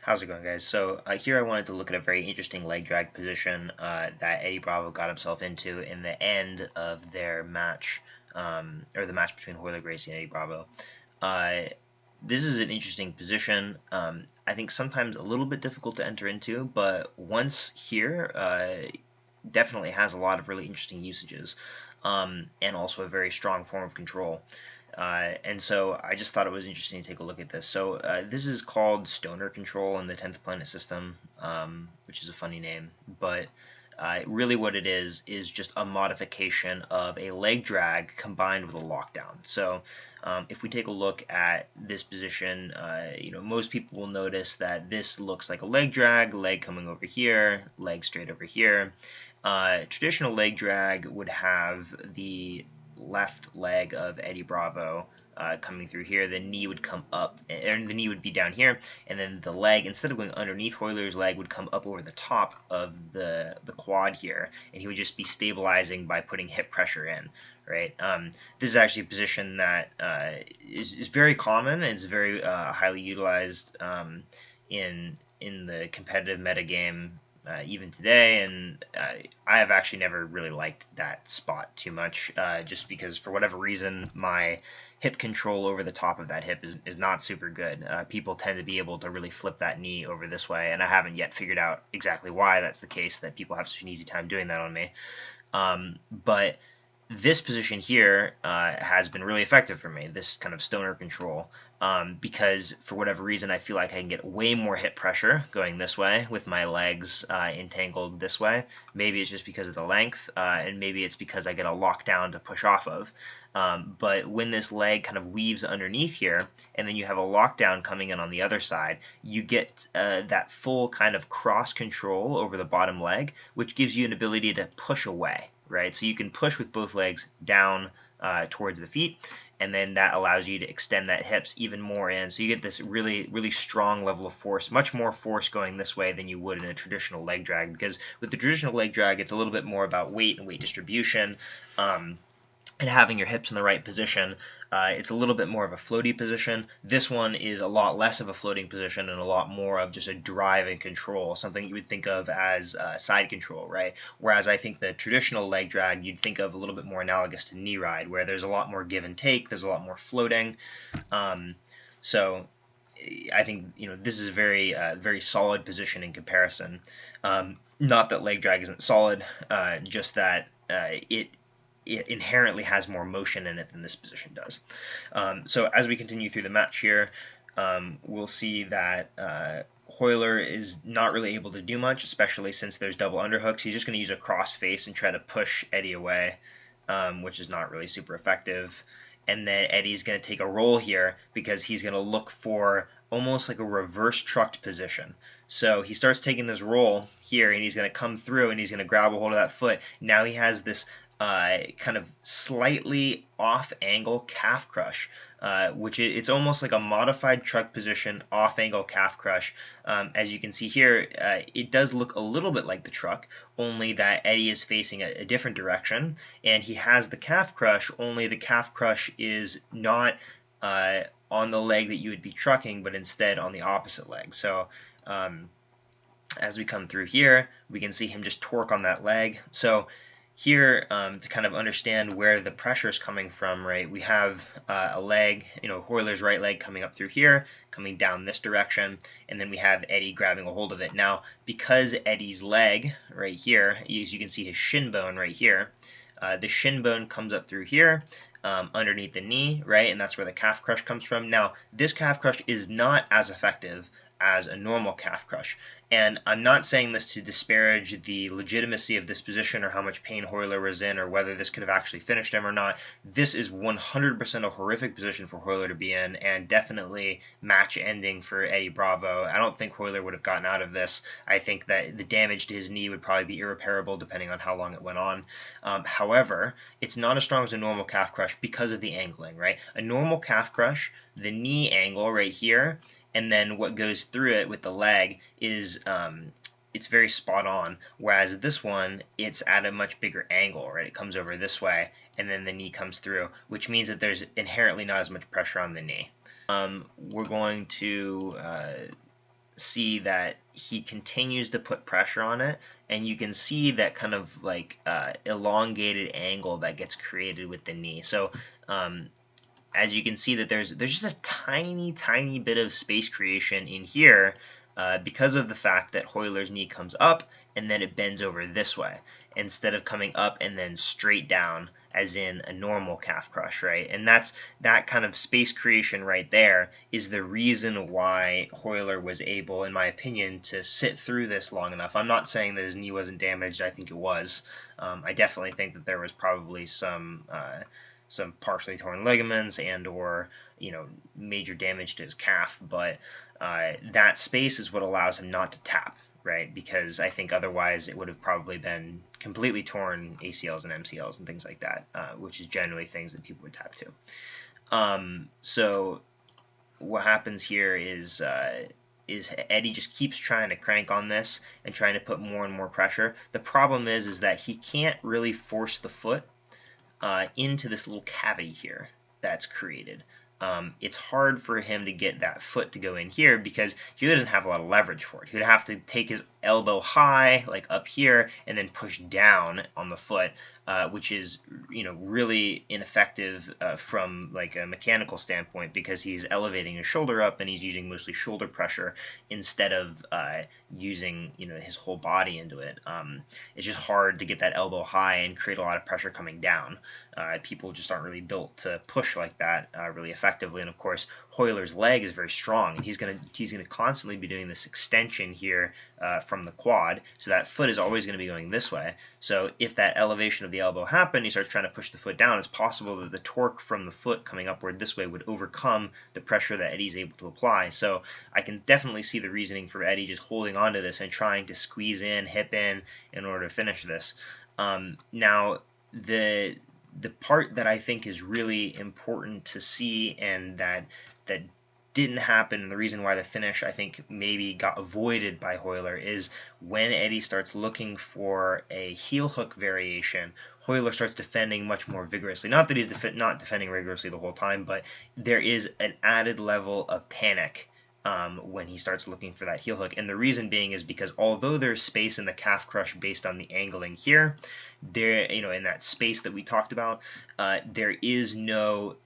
How's it going, guys? So here I wanted to look at a very interesting leg drag position that Eddie Bravo got himself into in the end of their match, or the match between Royler Vs Eddie and Eddie Bravo. This is an interesting position. I think sometimes a little bit difficult to enter into, but once here, definitely has a lot of really interesting usages, and also a very strong form of control. And so I just thought it was interesting to take a look at this. So this is called Stoner Control in the 10th Planet System, which is a funny name, but really what it is just a modification of a leg drag combined with a lockdown. So if we take a look at this position, most people will notice that this looks like a leg drag, leg coming over here, leg straight over here. Traditional leg drag would have the left leg of Eddie Bravo coming through here. The knee would come up, and the knee would be down here, and then the leg, instead of going underneath Royler's leg, would come up over the top of the quad here, and he would just be stabilizing by putting hip pressure in. Right. This is actually a position that is very common and it's very highly utilized in the competitive metagame. Even today, and I have actually never really liked that spot too much, just because for whatever reason my hip control over the top of that hip is not super good. People tend to be able to really flip that knee over this way, and I haven't yet figured out exactly why that's the case, that people have such an easy time doing that on me. But this position here has been really effective for me, this kind of stoner control, because for whatever reason I feel like I can get way more hip pressure going this way with my legs entangled this way. Maybe it's just because of the length, and maybe it's because I get a lockdown to push off of. But when this leg kind of weaves underneath here, and then you have a lockdown coming in on the other side, you get that full kind of cross control over the bottom leg, which gives you an ability to push away. Right, so you can push with both legs down towards the feet, and then that allows you to extend that hips even more in. So you get this really, really strong level of force, much more force going this way than you would in a traditional leg drag. Because with the traditional leg drag, it's a little bit more about weight and weight distribution. And having your hips in the right position. It's a little bit more of a floaty position. This one is a lot less of a floating position and a lot more of just a drive and control, something you would think of as side control, right? Whereas I think the traditional leg drag you'd think of a little bit more analogous to knee ride, where there's a lot more give and take, there's a lot more floating. So I think this is a very very solid position in comparison. Not that leg drag isn't solid, just that it inherently has more motion in it than this position does. So as we continue through the match here, we'll see that Royler is not really able to do much, especially since there's double underhooks. He's just going to use a cross face and try to push Eddie away, which is not really super effective. And then Eddie's going to take a roll here because he's going to look for almost like a reverse trucked position. So he starts taking this roll here, and he's going to come through, and he's going to grab a hold of that foot. Now he has this kind of slightly off angle calf crush, which it's almost like a modified truck position off angle calf crush. As you can see here, it does look a little bit like the truck, only that Eddie is facing a different direction, and he has the calf crush, only the calf crush is not on the leg that you would be trucking, but instead on the opposite leg. So as we come through here, we can see him just torque on that leg. So here, to kind of understand where the pressure is coming from, right, we have a leg, Royler's right leg coming up through here, coming down this direction, and then we have Eddie grabbing a hold of it. Now, because Eddie's leg right here, as you can see his shin bone right here, the shin bone comes up through here, underneath the knee, right, and that's where the calf crush comes from. Now, this calf crush is not as effective as a normal calf crush. And I'm not saying this to disparage the legitimacy of this position or how much pain Royler was in or whether this could have actually finished him or not. This is 100% a horrific position for Royler to be in, and definitely match ending for Eddie Bravo. I don't think Royler would have gotten out of this. I think that the damage to his knee would probably be irreparable depending on how long it went on. However, it's not as strong as a normal calf crush because of the angling, right? A normal calf crush, the knee angle right here, and then what goes through it with the leg is it's very spot on, whereas this one, it's at a much bigger angle, right? It comes over this way, and then the knee comes through, which means that there's inherently not as much pressure on the knee. We're going to see that he continues to put pressure on it, and you can see that kind of like elongated angle that gets created with the knee. So as you can see that there's just a tiny bit of space creation in here because of the fact that Royler's knee comes up and then it bends over this way instead of coming up and then straight down as in a normal calf crush, right? And that kind of space creation right there is the reason why Royler was able, in my opinion, to sit through this long enough. I'm not saying that his knee wasn't damaged. I think it was. I definitely think that there was probably some partially torn ligaments and or major damage to his calf, but that space is what allows him not to tap, right? Because I think otherwise it would have probably been completely torn ACLs and MCLs and things like that, which is generally things that people would tap to. So what happens here is Eddie just keeps trying to crank on this and trying to put more and more pressure. The problem is that he can't really force the foot into this little cavity here that's created. It's hard for him to get that foot to go in here because he really doesn't have a lot of leverage for it. He would have to take his elbow high, like up here, and then push down on the foot, which is really ineffective from like a mechanical standpoint because he's elevating his shoulder up and he's using mostly shoulder pressure instead of using his whole body into it. It's just hard to get that elbow high and create a lot of pressure coming down. People just aren't really built to push like that really effectively. And of course, Royler's leg is very strong, and he's gonna constantly be doing this extension here from the quad, so that foot is always going to be going this way. So if that elevation of the elbow happened, he starts trying to push the foot down, it's possible that the torque from the foot coming upward this way would overcome the pressure that Eddie's able to apply. So I can definitely see the reasoning for Eddie just holding onto this and trying to squeeze in, hip in order to finish this. Now the part that I think is really important to see and that didn't happen, and the reason why the finish I think maybe got avoided by Royler is when Eddie starts looking for a heel hook variation, Royler starts defending much more vigorously. Not that he's not defending rigorously the whole time, but there is an added level of panic when he starts looking for that heel hook. And the reason being is because although there's space in the calf crush based on the angling here, there in that space that we talked about, there is no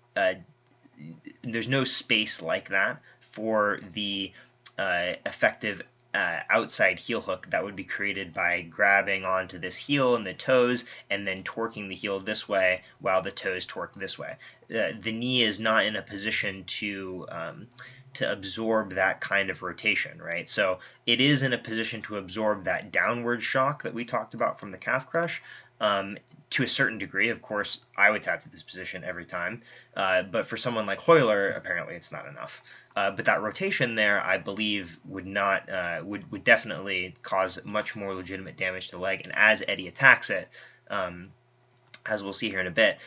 there's no space like that for the effective outside heel hook that would be created by grabbing onto this heel and the toes and then torquing the heel this way while the toes torque this way. The knee is not in a position to absorb that kind of rotation, right? So it is in a position to absorb that downward shock that we talked about from the calf crush. To a certain degree, of course, I would tap to this position every time, but for someone like Royler, apparently it's not enough. But that rotation there, I believe, would definitely cause much more legitimate damage to the leg. And as Eddie attacks it, as we'll see here in a bit,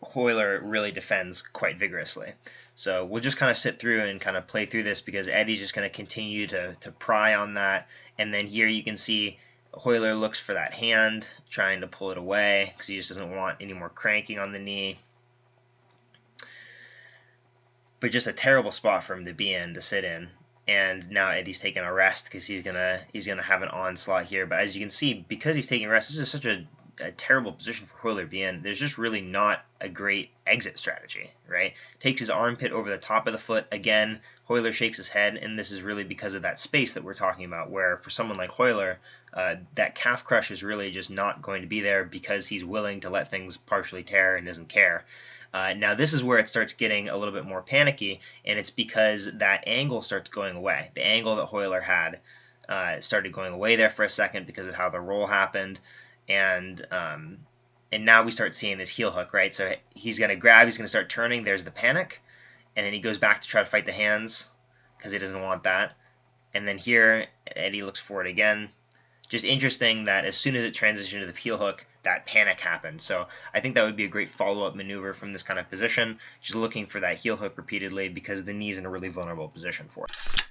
Royler really defends quite vigorously. So we'll just kind of sit through and kind of play through this because Eddie's just going to continue to pry on that. And then here you can see Royler looks for that hand, trying to pull it away because he just doesn't want any more cranking on the knee. But just a terrible spot for him to be in, to sit in. And now Eddie's taking a rest because he's gonna have an onslaught here. But as you can see, because he's taking a rest, this is such a terrible position for Royler to be in. There's just really not a great exit strategy, right? Takes his armpit over the top of the foot. Again, Royler shakes his head, and this is really because of that space that we're talking about, where for someone like Royler, that calf crush is really just not going to be there because he's willing to let things partially tear and doesn't care. Now this is where it starts getting a little bit more panicky, and it's because that angle starts going away. The angle that Royler had started going away there for a second because of how the roll happened, and now we start seeing this heel hook, right? So he's going to grab, he's going to start turning, there's the panic, and then he goes back to try to fight the hands because he doesn't want that. And then here, Eddie looks for it again. Just interesting that as soon as it transitioned to the heel hook, that panic happened. So I think that would be a great follow-up maneuver from this kind of position, just looking for that heel hook repeatedly because the knee's in a really vulnerable position for it.